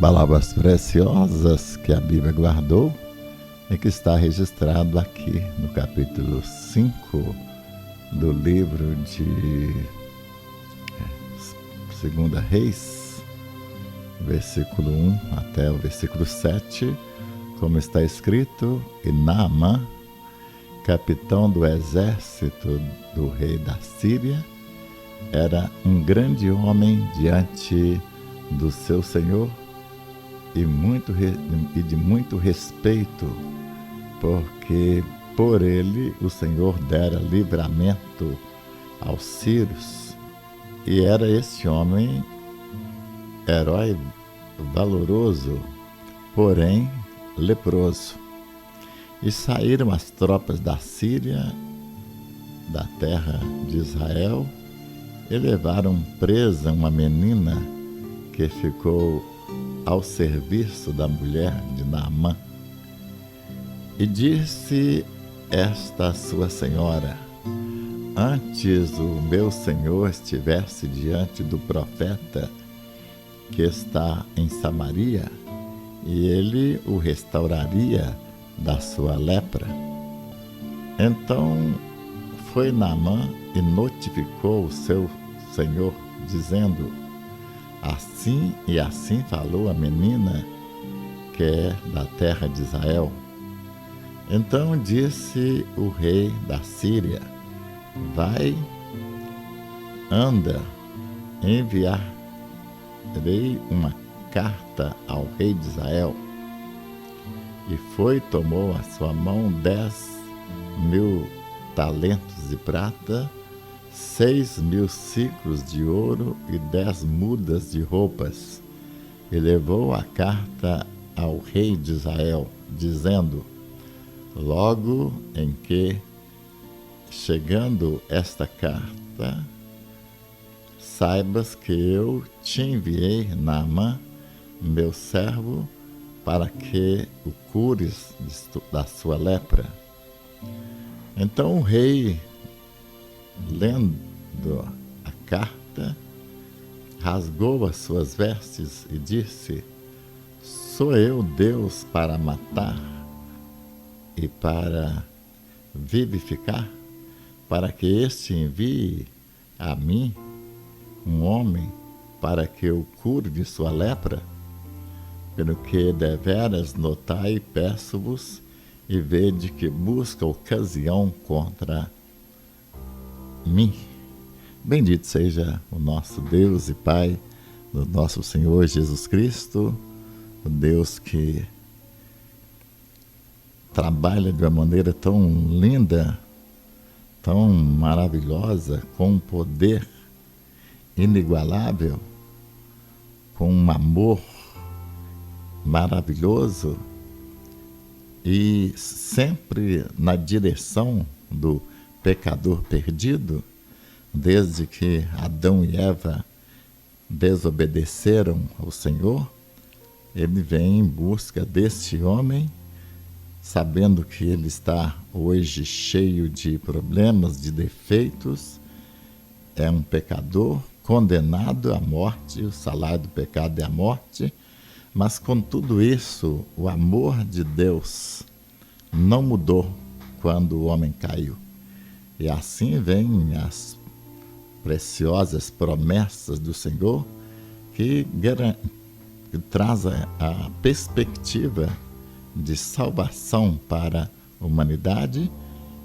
Palavras preciosas que a Bíblia guardou e que está registrado aqui no capítulo 5 do livro de 2 Reis, versículo 1 até o versículo 7, como está escrito: E Naamã, capitão do exército do rei da Síria, era um grande homem diante do seu senhor e de muito respeito, porque por ele o Senhor dera livramento aos sírios. E era esse homem herói valoroso, porém leproso. E saíram as tropas da Síria, da terra de Israel, e levaram presa uma menina que ficou ao serviço da mulher de Naamã. E disse esta sua senhora: Antes o meu senhor estivesse diante do profeta que está em Samaria, e ele o restauraria da sua lepra. Então foi Naamã e notificou o seu senhor, dizendo: Assim e assim falou a menina que é da terra de Israel. Então disse o rei da Síria: Vai, anda, enviarei uma carta ao rei de Israel. E foi, tomou à sua mão 10.000 talentos de prata, 6.000 ciclos de ouro e 10 mudas de roupas, e levou a carta ao rei de Israel, dizendo: Logo em que, chegando esta carta, saibas que eu te enviei, Naamã, meu servo, para que o cures da sua lepra. Então o rei, lendo a carta, rasgou as suas vestes e disse: Sou eu Deus para matar e para vivificar, para que este envie a mim um homem para que eu cure de sua lepra? Pelo que deveras notai, peço-vos, e vede que busca ocasião contra mim. Bendito seja o nosso Deus e Pai do nosso Senhor Jesus Cristo, o Deus que trabalha de uma maneira tão linda, tão maravilhosa, com um poder inigualável, com um amor maravilhoso e sempre na direção do pecador perdido. Desde que Adão e Eva desobedeceram ao Senhor, ele vem em busca deste homem, sabendo que ele está hoje cheio de problemas, de defeitos, é um pecador condenado à morte, o salário do pecado é a morte, mas com tudo isso, o amor de Deus não mudou quando o homem caiu. E assim vêm as preciosas promessas do Senhor que traz a perspectiva de salvação para a humanidade.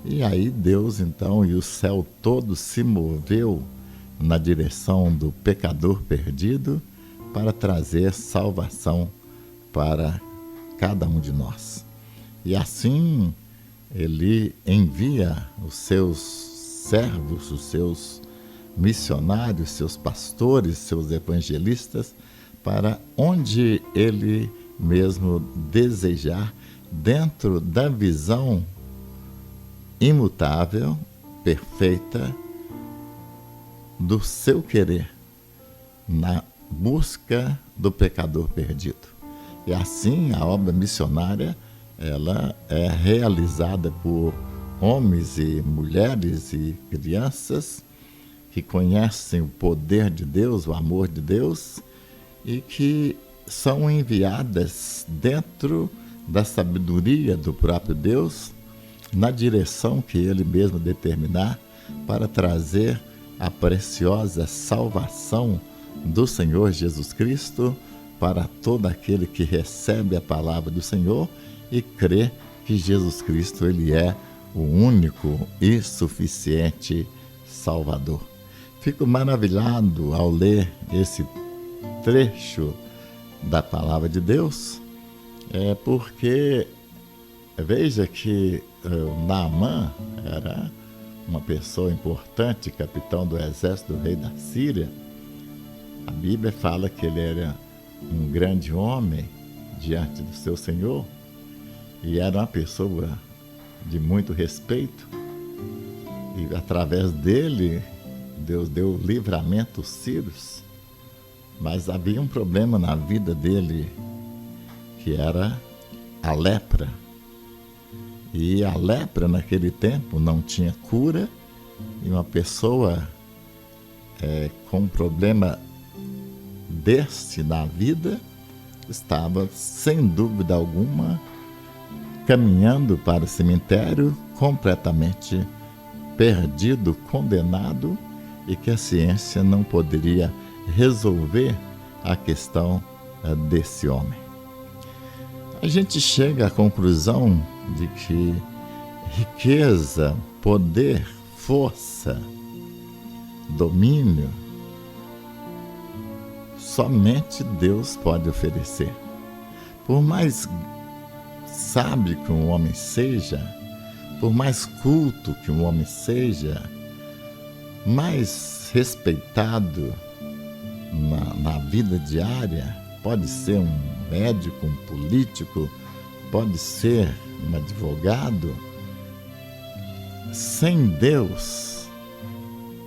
E aí Deus então e o céu todo se moveu na direção do pecador perdido para trazer salvação para cada um de nós. E assim ele envia os seus servos, os seus missionários, seus pastores, seus evangelistas, para onde ele mesmo desejar, dentro da visão imutável, perfeita do seu querer, na busca do pecador perdido. E assim a obra missionária, ela é realizada por homens e mulheres e crianças que conhecem o poder de Deus, o amor de Deus, e que são enviadas dentro da sabedoria do próprio Deus, na direção que Ele mesmo determinar, para trazer a preciosa salvação do Senhor Jesus Cristo para todo aquele que recebe a palavra do Senhor e crê que Jesus Cristo ele é o único e suficiente Salvador. Fico maravilhado ao ler esse trecho da palavra de Deus, porque veja que Naamã era uma pessoa importante, capitão do exército do rei da Síria. A Bíblia fala que ele era um grande homem diante do seu Senhor e era uma pessoa de muito respeito, e através dele Deus deu livramento aos sírios. Mas havia um problema na vida dele, que era a lepra. E a lepra naquele tempo não tinha cura, e uma pessoa com um problema deste na vida estava, sem dúvida alguma, caminhando para o cemitério completamente perdido, condenado, e que a ciência não poderia resolver a questão desse homem. A gente chega à conclusão de que riqueza, poder, força, domínio, somente Deus pode oferecer. Por mais sábio que um homem seja, por mais culto que um homem seja, mais respeitado na vida diária, pode ser um médico, um político, pode ser um advogado, sem Deus,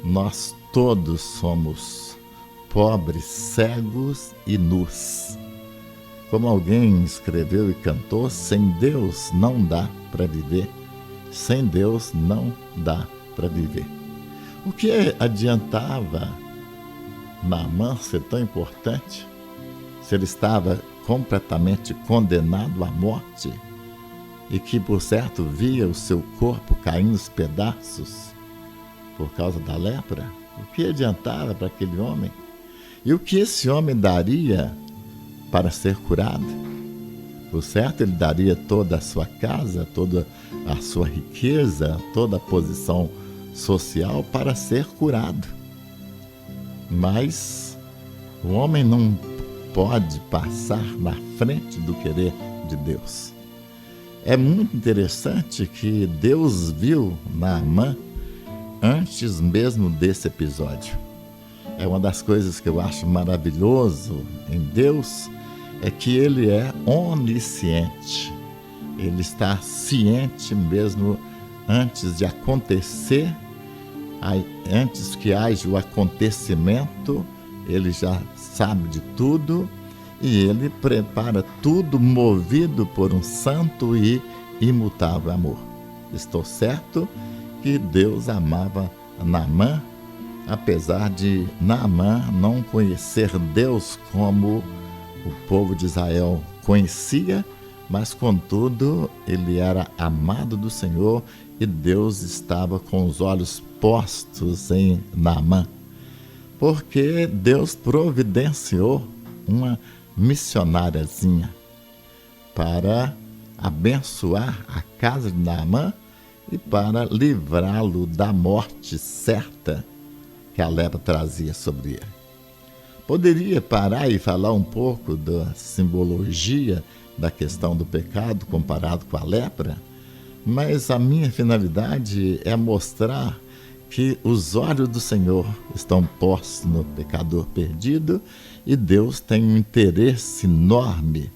nós todos somos pobres, cegos e nus. Como alguém escreveu e cantou, sem Deus não dá para viver, sem Deus não dá para viver. O que adiantava Naamã ser tão importante, se ele estava completamente condenado à morte e que, por certo, via o seu corpo cair nos pedaços por causa da lepra? O que adiantava para aquele homem? E o que esse homem daria para ser curado? Por certo, ele daria toda a sua casa, toda a sua riqueza, toda a posição social para ser curado. Mas o homem não pode passar na frente do querer de Deus. É muito interessante que Deus viu Naamã antes mesmo desse episódio. É uma das coisas que eu acho maravilhoso em Deus, é que Ele é onisciente. Ele está ciente mesmo antes de acontecer, antes que haja o acontecimento, Ele já sabe de tudo e Ele prepara tudo movido por um santo e imutável amor. Estou certo que Deus amava Naamã, apesar de Naamã não conhecer Deus como o povo de Israel conhecia, mas contudo ele era amado do Senhor e Deus estava com os olhos postos em Naamã, porque Deus providenciou uma missionáriazinha para abençoar a casa de Naamã e para livrá-lo da morte certa que a lepra trazia sobre ele. Poderia parar e falar um pouco da simbologia da questão do pecado comparado com a lepra, mas a minha finalidade é mostrar que os olhos do Senhor estão postos no pecador perdido e Deus tem um interesse enorme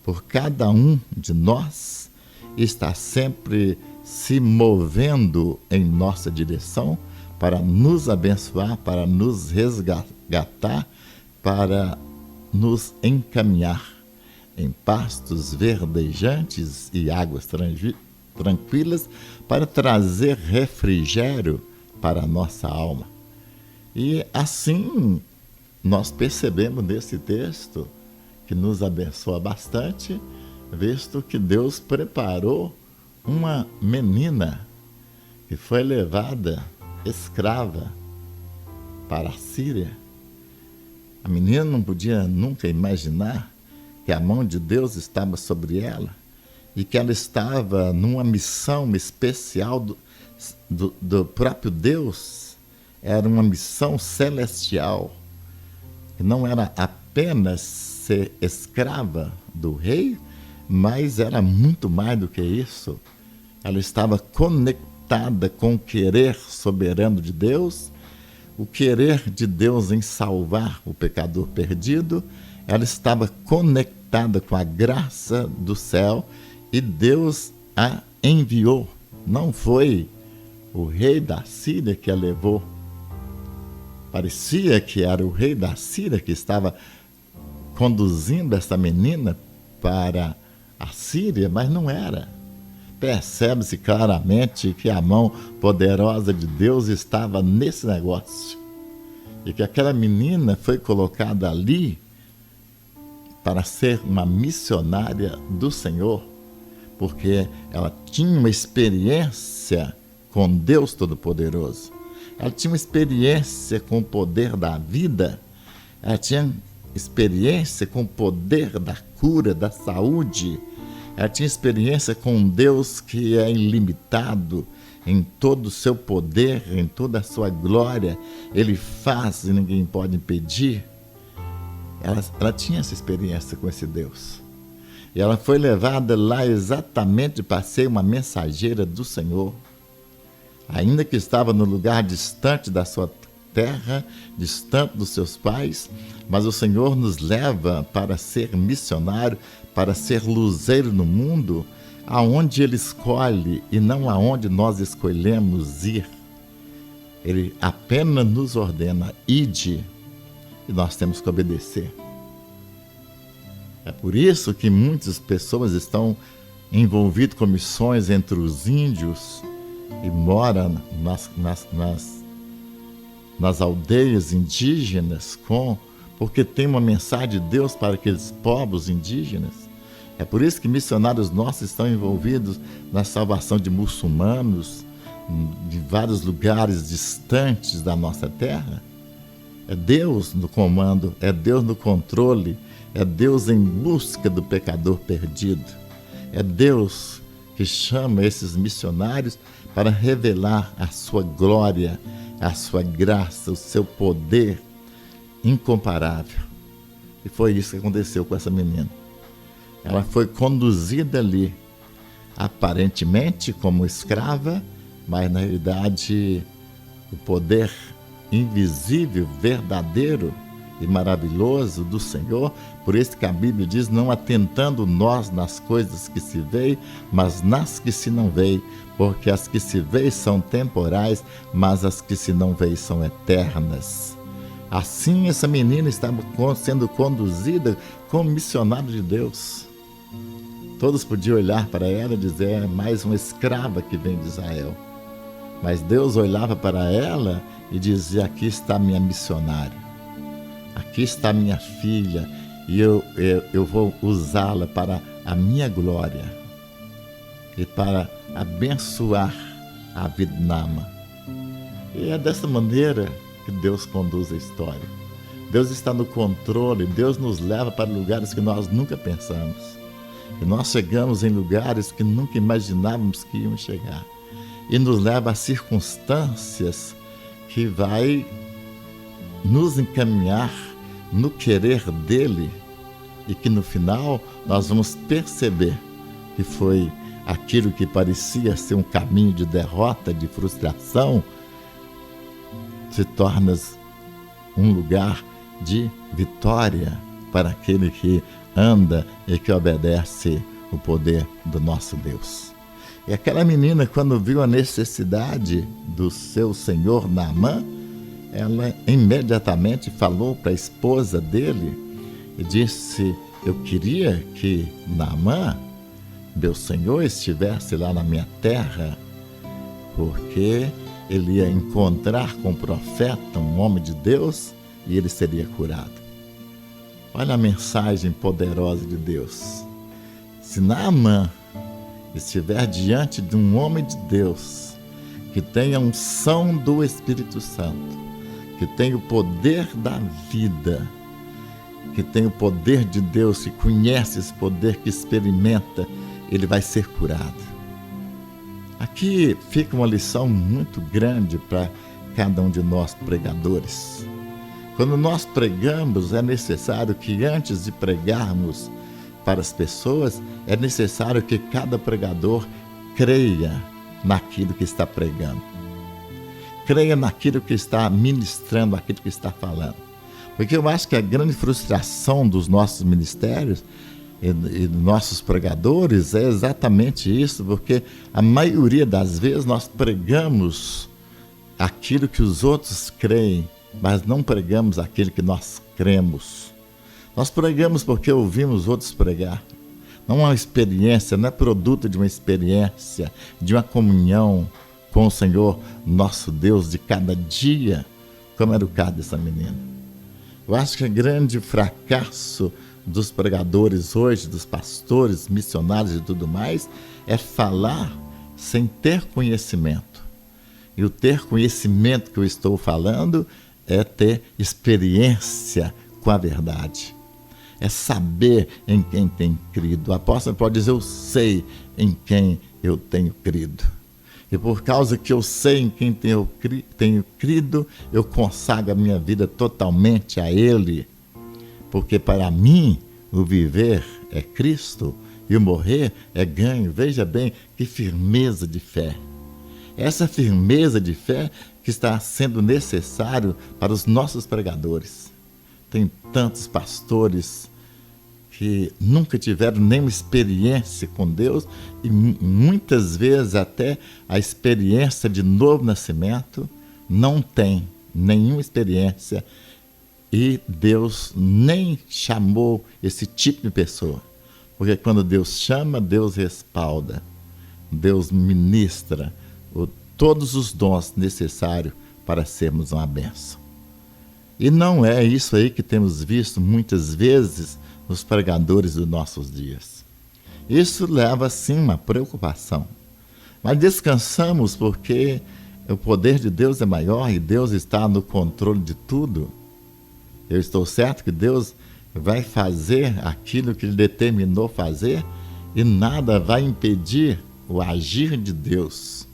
por cada um de nós, está sempre se movendo em nossa direção para nos abençoar, para nos resgatar, para nos encaminhar em pastos verdejantes e águas tranquilas, para trazer refrigério para a nossa alma. E assim nós percebemos nesse texto que nos abençoa bastante, visto que Deus preparou uma menina que foi levada escrava para a Síria. A menina não podia nunca imaginar que a mão de Deus estava sobre ela e que ela estava numa missão especial do próprio Deus. Era uma missão celestial, que não era apenas ser escrava do rei, mas era muito mais do que isso. Ela estava conectada com o querer soberano de Deus, o querer de Deus em salvar o pecador perdido. Ela estava conectada com a graça do céu e Deus a enviou. Não foi o rei da Síria que a levou. Parecia que era o rei da Síria que estava conduzindo essa menina para a Síria, mas não era. Percebe-se claramente que a mão poderosa de Deus estava nesse negócio. E que aquela menina foi colocada ali para ser uma missionária do Senhor, porque ela tinha uma experiência com Deus Todo-Poderoso. Ela tinha uma experiência com o poder da vida. Ela tinha experiência com o poder da cura, da saúde. Ela tinha experiência com um Deus que é ilimitado em todo o seu poder, em toda a sua glória. Ele faz e ninguém pode impedir. Ela tinha essa experiência com esse Deus. E ela foi levada lá exatamente para ser uma mensageira do Senhor. Ainda que estava no lugar distante da sua terra, distante dos seus pais, mas o Senhor nos leva para ser missionário, para ser luzeiro no mundo, aonde Ele escolhe e não aonde nós escolhemos ir. Ele apenas nos ordena, ide, e nós temos que obedecer. É por isso que muitas pessoas estão envolvidas com missões entre os índios e moram nas aldeias indígenas, porque tem uma mensagem de Deus para aqueles povos indígenas. É por isso que missionários nossos estão envolvidos na salvação de muçulmanos de vários lugares distantes da nossa terra. É Deus no comando, é Deus no controle, é Deus em busca do pecador perdido. É Deus que chama esses missionários para revelar a sua glória, a sua graça, o seu poder incomparável. E foi isso que aconteceu com essa menina. Ela foi conduzida ali, aparentemente como escrava, mas na realidade o poder invisível, verdadeiro e maravilhoso do Senhor. Por isso que a Bíblia diz, não atentando nós nas coisas que se veem, mas nas que se não veem, porque as que se veem são temporais, mas as que se não veem são eternas. Assim essa menina estava sendo conduzida como missionária de Deus. Todos podiam olhar para ela e dizer, é mais uma escrava que vem de Israel. Mas Deus olhava para ela e dizia, aqui está minha missionária, aqui está minha filha, e eu vou usá-la para a minha glória e para abençoar a vida de Naamã. E é dessa maneira que Deus conduz a história. Deus está no controle, Deus nos leva para lugares que nós nunca pensamos. E nós chegamos em lugares que nunca imaginávamos que íamos chegar. E nos leva a circunstâncias que vai nos encaminhar no querer dele e que no final nós vamos perceber que foi aquilo que parecia ser um caminho de derrota, de frustração, se torna um lugar de vitória para aquele que anda e que obedece o poder do nosso Deus. E aquela menina, quando viu a necessidade do seu senhor Naamã, ela imediatamente falou para a esposa dele e disse, eu queria que Naamã, meu senhor, estivesse lá na minha terra, porque ele ia encontrar com o profeta, um homem de Deus, e ele seria curado. Olha a mensagem poderosa de Deus. Se Naamã estiver diante de um homem de Deus que tem a unção do Espírito Santo, que tem o poder da vida, que tem o poder de Deus, que conhece esse poder, que experimenta, ele vai ser curado. Aqui fica uma lição muito grande para cada um de nós pregadores. Quando nós pregamos, é necessário que antes de pregarmos para as pessoas, é necessário que cada pregador creia naquilo que está pregando. Creia naquilo que está ministrando, naquilo que está falando. Porque eu acho que a grande frustração dos nossos ministérios e dos nossos pregadores é exatamente isso, porque a maioria das vezes nós pregamos aquilo que os outros creem, mas não pregamos aquilo que nós cremos. Nós pregamos porque ouvimos outros pregar. Não é uma experiência, não é produto de uma experiência, de uma comunhão com o Senhor, nosso Deus, de cada dia, como era o caso dessa menina. Eu acho que o grande fracasso dos pregadores hoje, dos pastores, missionários e tudo mais, é falar sem ter conhecimento. E o ter conhecimento que eu estou falando é ter experiência com a verdade. É saber em quem tem crido. O apóstolo pode dizer, eu sei em quem eu tenho crido. E por causa que eu sei em quem tenho crido, eu consagro a minha vida totalmente a Ele. Porque para mim, o viver é Cristo e o morrer é ganho. Veja bem que firmeza de fé. Essa firmeza de fé que está sendo necessário para os nossos pregadores. Tem tantos pastores que nunca tiveram nenhuma experiência com Deus e muitas vezes até a experiência de novo nascimento não tem nenhuma experiência e Deus nem chamou esse tipo de pessoa. Porque quando Deus chama, Deus respalda, Deus ministra todos os dons necessários para sermos uma bênção. E não é isso aí que temos visto muitas vezes nos pregadores dos nossos dias. Isso leva sim uma preocupação. Mas descansamos porque o poder de Deus é maior e Deus está no controle de tudo. Eu estou certo que Deus vai fazer aquilo que Ele determinou fazer e nada vai impedir o agir de Deus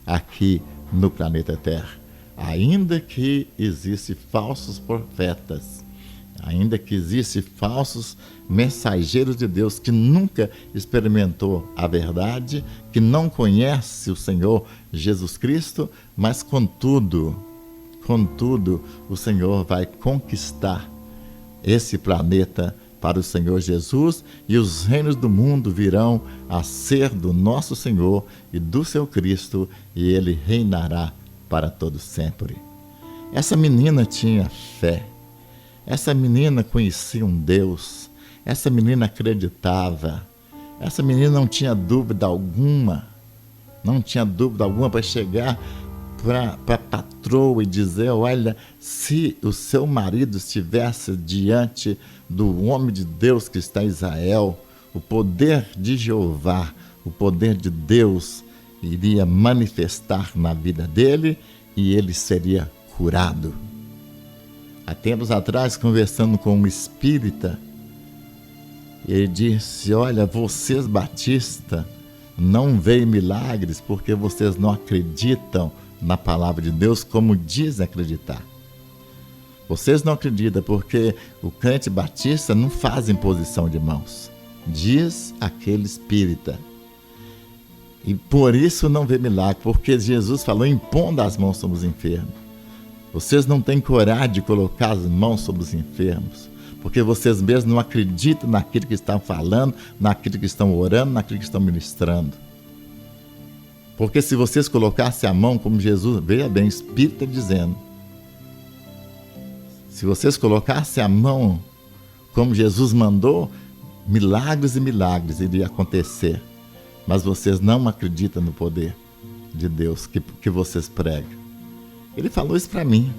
aqui no planeta Terra. Ainda que existem falsos profetas, ainda que existem falsos mensageiros de Deus que nunca experimentou a verdade, que não conhece o Senhor Jesus Cristo, mas contudo, o Senhor vai conquistar esse planeta para o Senhor Jesus e os reinos do mundo virão a ser do nosso Senhor e do seu Cristo e Ele reinará para todo sempre. Essa menina tinha fé. Essa menina conhecia um Deus. Essa menina acreditava. Essa menina não tinha dúvida alguma. Não tinha dúvida alguma para chegar para a patroa e dizer, olha, se o seu marido estivesse diante do homem de Deus que está em Israel, o poder de Jeová, o poder de Deus iria manifestar na vida dele e ele seria curado. Há tempos atrás, conversando com um espírita, ele disse, olha, vocês batistas não veem milagres porque vocês não acreditam na palavra de Deus como dizem acreditar. Vocês não acreditam porque o crente batista não faz imposição de mãos, diz aquele espírita. E por isso não vê milagre, porque Jesus falou, impondo as mãos sobre os enfermos. Vocês não têm coragem de colocar as mãos sobre os enfermos, porque vocês mesmos não acreditam naquilo que estão falando, naquilo que estão orando, naquilo que estão ministrando. Porque se vocês colocassem a mão como Jesus, veja bem, o Espírito está dizendo, se vocês colocassem a mão como Jesus mandou, milagres e milagres iriam acontecer. Mas vocês não acreditam no poder de Deus que vocês pregam. Ele falou isso para mim.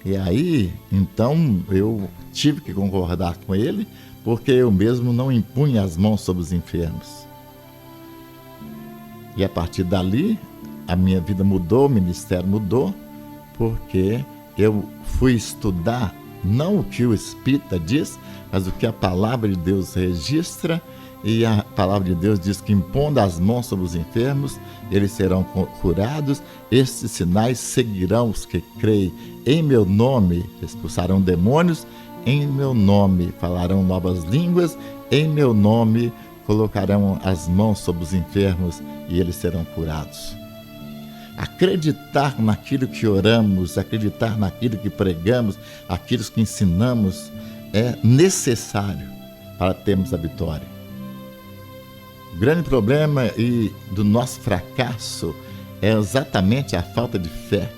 E aí, então, eu tive que concordar com ele, porque eu mesmo não impunha as mãos sobre os enfermos. E a partir dali, a minha vida mudou, o ministério mudou, porque eu fui estudar não o que o Espírita diz, mas o que a palavra de Deus registra. E a palavra de Deus diz que, impondo as mãos sobre os enfermos, eles serão curados. Estes sinais seguirão os que creem em meu nome, expulsarão demônios, em meu nome falarão novas línguas, em meu nome colocarão as mãos sobre os enfermos e eles serão curados. Acreditar naquilo que oramos, acreditar naquilo que pregamos, aquilo que ensinamos, é necessário para termos a vitória. O grande problema do nosso fracasso é exatamente a falta de fé.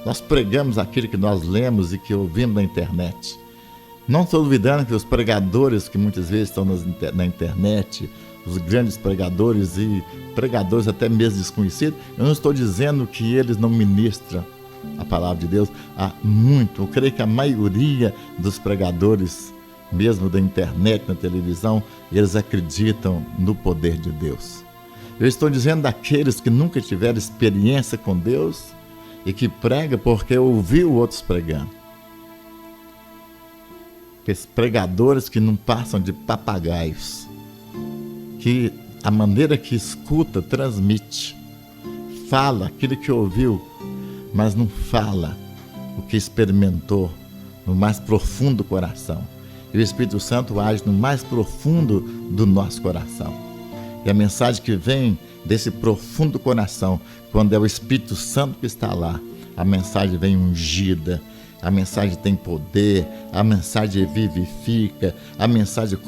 Nós pregamos aquilo que nós lemos e que ouvimos na internet. Não estou duvidando que os pregadores que muitas vezes estão na internet, os grandes pregadores e pregadores até mesmo desconhecidos, eu não estou dizendo que eles não ministram a palavra de Deus. Há muito, eu creio que a maioria dos pregadores, mesmo da internet, na televisão, eles acreditam no poder de Deus. Eu estou dizendo daqueles que nunca tiveram experiência com Deus e que pregam porque ouviu outros pregando. Esses pregadores que não passam de papagaios, que a maneira que escuta transmite, fala aquilo que ouviu, mas não fala o que experimentou no mais profundo coração. E o Espírito Santo age no mais profundo do nosso coração. E a mensagem que vem desse profundo coração, quando é o Espírito Santo que está lá, a mensagem vem ungida, a mensagem tem poder, a mensagem vivifica, a mensagem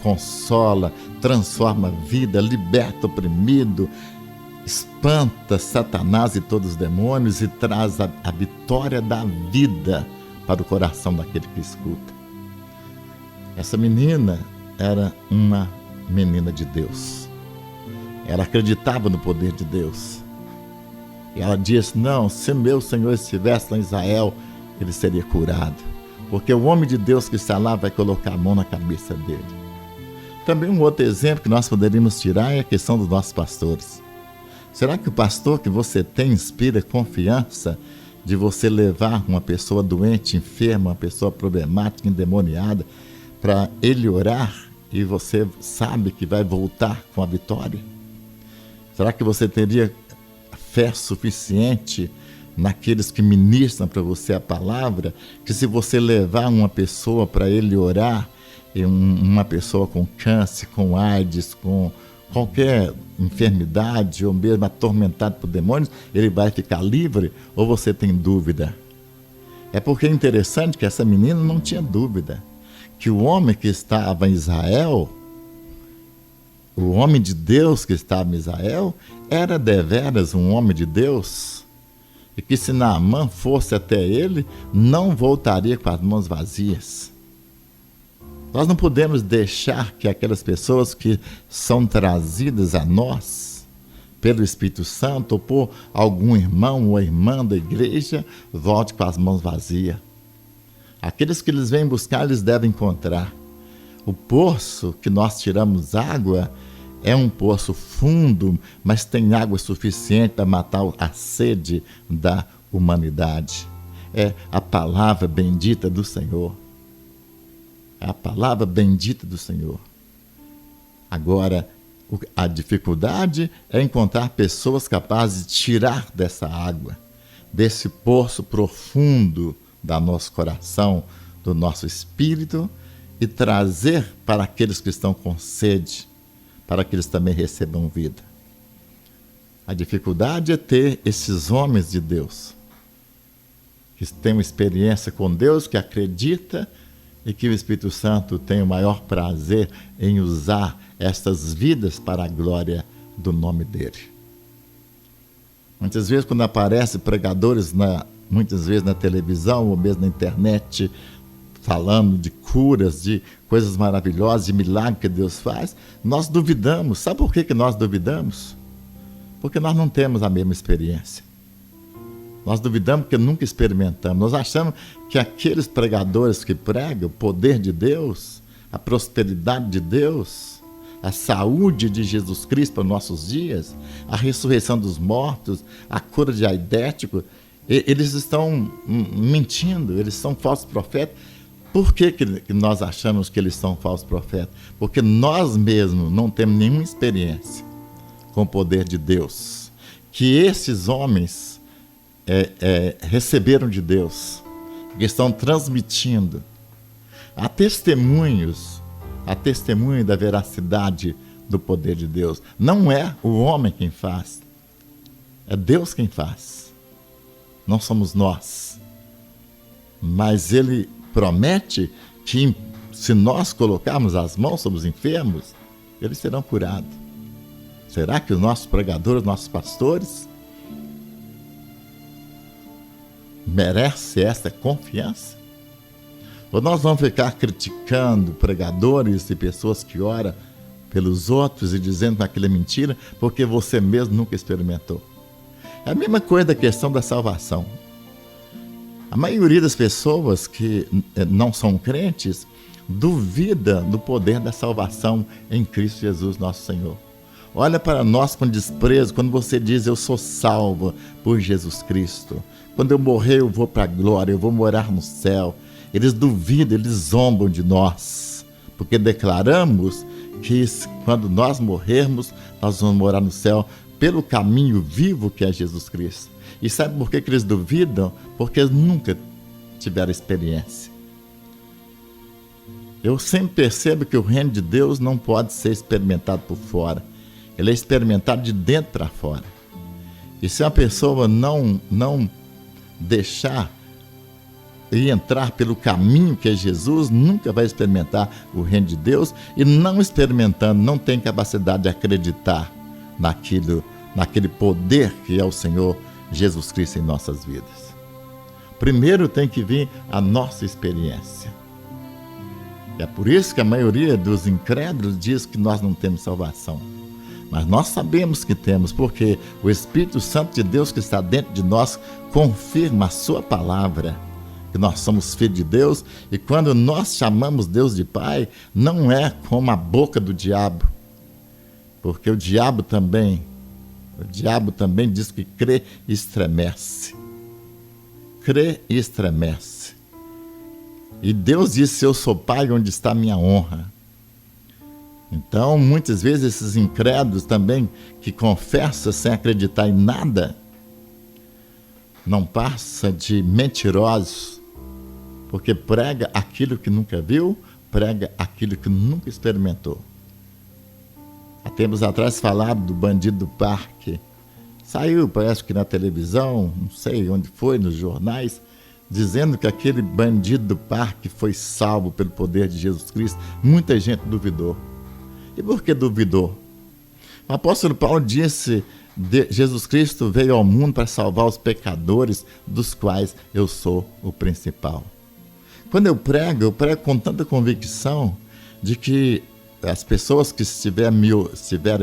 consola, transforma a vida, liberta o oprimido, espanta Satanás e todos os demônios e traz a vitória da vida para o coração daquele que escuta. Essa menina era uma menina de Deus. Ela acreditava no poder de Deus. E ela disse: não, se meu Senhor estivesse lá em Israel, ele seria curado. Porque o homem de Deus que está lá vai colocar a mão na cabeça dele. Também um outro exemplo que nós poderíamos tirar é a questão dos nossos pastores. Será que o pastor que você tem inspira confiança de você levar uma pessoa doente, enferma, uma pessoa problemática, endemoniada, para ele orar e você sabe que vai voltar com a vitória? Será que você teria fé suficiente naqueles que ministram para você a palavra, que se você levar uma pessoa para ele orar, uma pessoa com câncer, com AIDS, com qualquer enfermidade ou mesmo atormentado por demônios, ele vai ficar livre? Ou você tem dúvida? É porque é interessante que essa menina não tinha dúvida que o homem que estava em Israel, o homem de Deus que estava em Israel, era deveras um homem de Deus, e que se Naamã fosse até ele, não voltaria com as mãos vazias. Nós não podemos deixar que aquelas pessoas que são trazidas a nós pelo Espírito Santo ou por algum irmão ou irmã da igreja volte com as mãos vazias. Aqueles que eles vêm buscar, eles devem encontrar. O poço que nós tiramos água é um poço fundo, mas tem água suficiente para matar a sede da humanidade. É a palavra bendita do Senhor. É a palavra bendita do Senhor. Agora, a dificuldade é encontrar pessoas capazes de tirar dessa água, desse poço profundo do nosso coração, do nosso espírito, e trazer para aqueles que estão com sede, para que eles também recebam vida. A dificuldade é ter esses homens de Deus, que têm uma experiência com Deus, que acredita e que o Espírito Santo tem o maior prazer em usar estas vidas para a glória do nome dele. Muitas vezes, quando aparecem pregadores, muitas vezes na televisão ou mesmo na internet, falando de curas, de coisas maravilhosas, de milagres que Deus faz, nós duvidamos. Sabe por que nós duvidamos? Porque nós não temos a mesma experiência. Nós duvidamos porque nunca experimentamos. Nós achamos que aqueles pregadores que pregam o poder de Deus, a prosperidade de Deus, a saúde de Jesus Cristo para os nossos dias, a ressurreição dos mortos, a cura de aidético, eles estão mentindo, eles são falsos profetas. Por que nós achamos que eles são falsos profetas? Porque nós mesmos não temos nenhuma experiência com o poder de Deus, que esses homens receberam de Deus, que estão transmitindo. Há testemunho da veracidade do poder de Deus. Não é o homem quem faz, é Deus quem faz. Não somos nós. Mas ele promete que se nós colocarmos as mãos sobre os enfermos, eles serão curados. Será que os nossos pregadores, nossos pastores merecem essa confiança? Ou nós vamos ficar criticando pregadores e pessoas que oram pelos outros e dizendo que aquilo é mentira porque você mesmo nunca experimentou? É a mesma coisa da questão da salvação. A maioria das pessoas que não são crentes duvida do poder da salvação em Cristo Jesus, nosso Senhor. Olha para nós com desprezo quando você diz: eu sou salvo por Jesus Cristo. Quando eu morrer eu vou para a glória, eu vou morar no céu. Eles duvidam, eles zombam de nós, porque declaramos que quando nós morrermos, nós vamos morar no céu pelo caminho vivo que é Jesus Cristo. E sabe por que eles duvidam? Porque eles nunca tiveram experiência. Eu sempre percebo que o reino de Deus não pode ser experimentado por fora. Ele é experimentado de dentro para fora. E se a pessoa não deixar e entrar pelo caminho que é Jesus, nunca vai experimentar o reino de Deus, e não experimentando, não tem capacidade de acreditar naquele poder que é o Senhor Jesus Cristo em nossas vidas. Primeiro tem que vir a nossa experiência. É por isso que a maioria dos incrédulos diz que nós não temos salvação. Mas nós sabemos que temos, porque o Espírito Santo de Deus que está dentro de nós confirma a sua palavra, que nós somos filhos de Deus, e quando nós chamamos Deus de Pai, não é como a boca do diabo, porque o diabo também diz que crê e estremece. Crê e estremece. E Deus disse: eu sou Pai, onde está a minha honra. Então, muitas vezes, esses incrédulos também, que confessam sem acreditar em nada, não passa de mentirosos, porque prega aquilo que nunca viu, prega aquilo que nunca experimentou. Há tempos atrás falaram do bandido do parque. Saiu, parece que na televisão, não sei onde foi, nos jornais, dizendo que aquele bandido do parque foi salvo pelo poder de Jesus Cristo. Muita gente duvidou. E por que duvidou? O apóstolo Paulo disse: Jesus Cristo veio ao mundo para salvar os pecadores, dos quais eu sou o principal. Quando eu prego com tanta convicção de que as pessoas que estiverem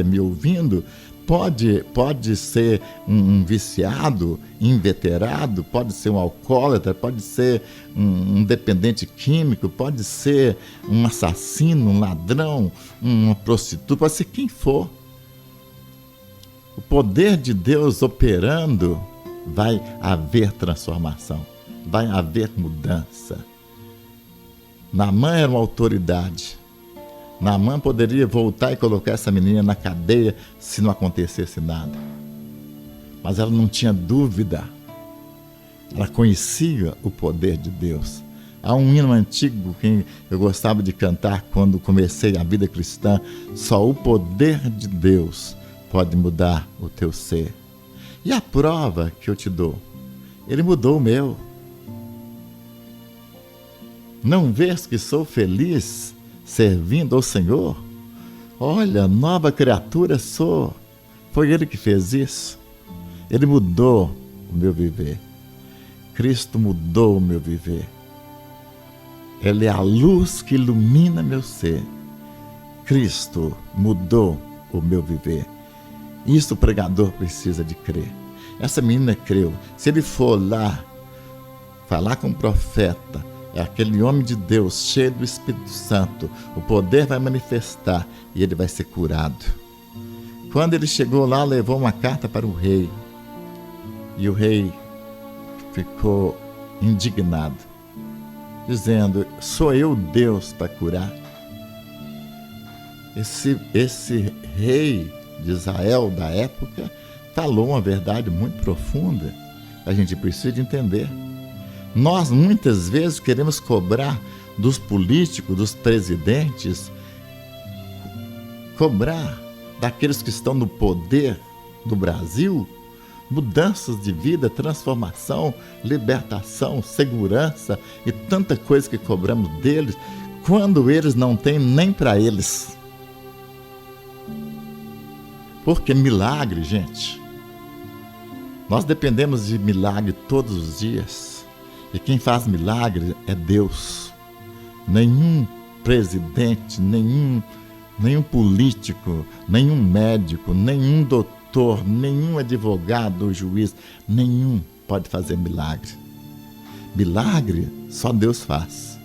me ouvindo, pode ser um viciado, inveterado, pode ser um alcoólatra, pode ser um dependente químico, pode ser um assassino, um ladrão, uma prostituta, pode ser quem for. O poder de Deus operando, vai haver transformação, vai haver mudança. Naamã era uma autoridade. Naamã poderia voltar e colocar essa menina na cadeia se não acontecesse nada. Mas ela não tinha dúvida. Ela conhecia o poder de Deus. Há um hino antigo que eu gostava de cantar quando comecei a vida cristã: só o poder de Deus pode mudar o teu ser. E a prova que eu te dou? Ele mudou o meu. Não vês que sou feliz servindo ao Senhor? Olha, nova criatura sou. Foi Ele que fez isso. Ele mudou o meu viver. Cristo mudou o meu viver. Ele é a luz que ilumina meu ser. Cristo mudou o meu viver. Isso o pregador precisa de crer. Essa menina creu. Se ele for lá falar com o profeta, é aquele homem de Deus, cheio do Espírito Santo, o poder vai manifestar e ele vai ser curado. Quando ele chegou lá, levou uma carta para o rei. E o rei ficou indignado, dizendo: sou eu Deus para curar? Esse rei de Israel da época falou uma verdade muito profunda. A gente precisa entender. Nós muitas vezes queremos cobrar dos políticos, dos presidentes, cobrar daqueles que estão no poder do Brasil, mudanças de vida, transformação, libertação, segurança e tanta coisa que cobramos deles, quando eles não têm nem para eles. Porque milagre, gente, nós dependemos de milagre todos os dias. E quem faz milagre é Deus. Nenhum presidente, nenhum político, nenhum médico, nenhum doutor, nenhum advogado ou juiz, nenhum pode fazer milagre. Milagre só Deus faz.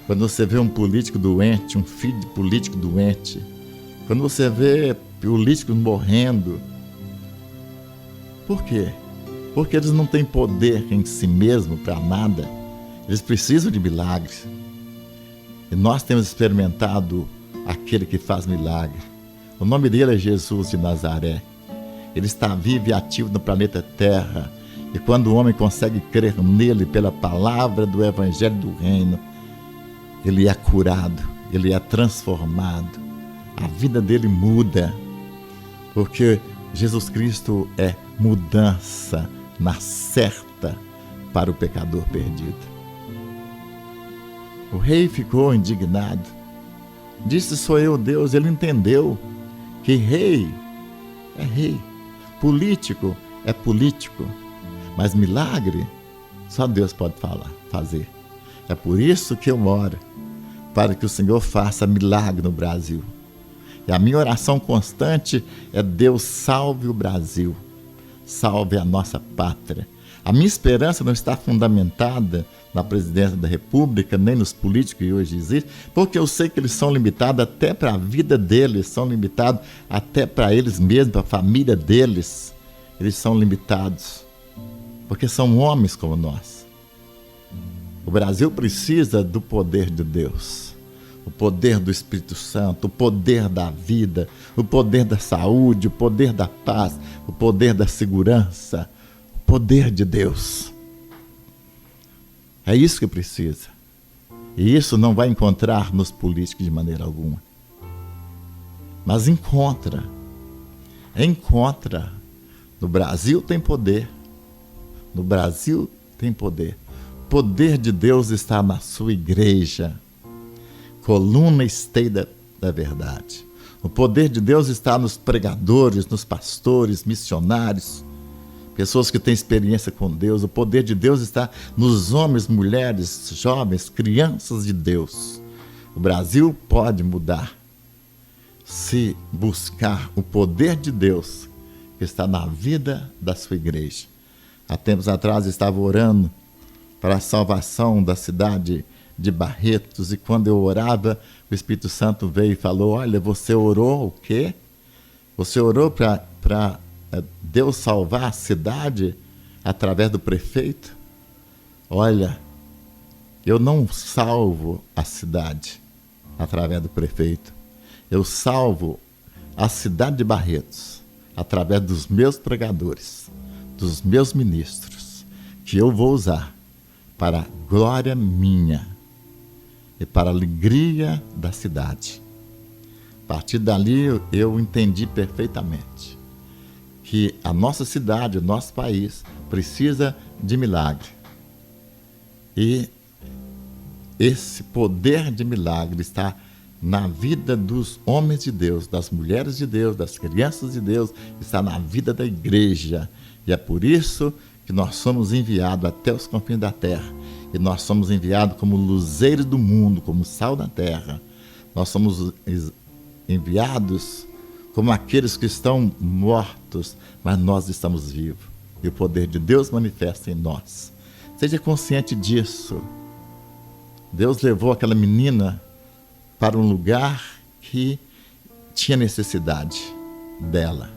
Quando você vê um político doente, um filho de político doente, quando você vê políticos morrendo, por quê? Porque eles não têm poder em si mesmo para nada. Eles precisam de milagres. E nós temos experimentado aquele que faz milagre. O nome dele é Jesus de Nazaré. Ele está vivo e ativo no planeta Terra. E quando o homem consegue crer nele pela palavra do Evangelho do Reino, ele é curado, ele é transformado. A vida dele muda, porque Jesus Cristo é mudança na certa para o pecador perdido. O rei ficou indignado. Disse: sou eu Deus. Ele entendeu que rei é rei, político é político, mas milagre só Deus pode fazer. É por isso que eu oro, para que o Senhor faça milagre no Brasil. E a minha oração constante é: Deus salve o Brasil, salve a nossa pátria. A minha esperança não está fundamentada na presidência da República, nem nos políticos que hoje existem, porque eu sei que eles são limitados até para a vida deles, são limitados até para eles mesmos, para a família deles. Eles são limitados, porque são homens como nós. O Brasil precisa do poder de Deus, o poder do Espírito Santo, o poder da vida, o poder da saúde, o poder da paz, o poder da segurança, o poder de Deus. É isso que precisa. E isso não vai encontrar nos políticos de maneira alguma. Mas encontra. No Brasil tem poder. No Brasil tem poder. O poder de Deus está na sua igreja. Coluna esteira da verdade. O poder de Deus está nos pregadores, nos pastores, missionários, pessoas que têm experiência com Deus. O poder de Deus está nos homens, mulheres, jovens, crianças de Deus. O Brasil pode mudar se buscar o poder de Deus que está na vida da sua igreja. Há tempos atrás estava orando para a salvação da cidade de Barretos, e quando eu orava, o Espírito Santo veio e falou: olha, você orou o quê? Você orou para Deus salvar a cidade através do prefeito? Olha, eu não salvo a cidade através do prefeito. Eu salvo a cidade de Barretos através dos meus pregadores, dos meus ministros, que eu vou usar para a glória minha e para a alegria da cidade. A partir dali eu entendi perfeitamente que a nossa cidade, o nosso país, precisa de milagre. E esse poder de milagre está na vida dos homens de Deus, das mulheres de Deus, das crianças de Deus, está na vida da igreja. E é por isso que nós somos enviados até os confins da terra. E nós somos enviados como luzeiros do mundo, como sal da terra. Nós somos enviados como aqueles que estão mortos mortos, mas nós estamos vivos. E o poder de Deus manifesta em nós. Seja consciente disso. Deus levou aquela menina para um lugar que tinha necessidade dela.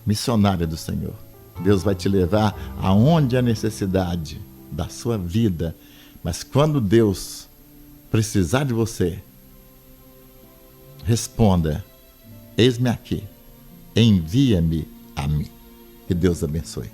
Missionária do Senhor. Deus vai te levar aonde há necessidade da sua vida. Mas quando Deus precisar de você, responda: eis-me aqui, envia-me a mim. Que Deus abençoe.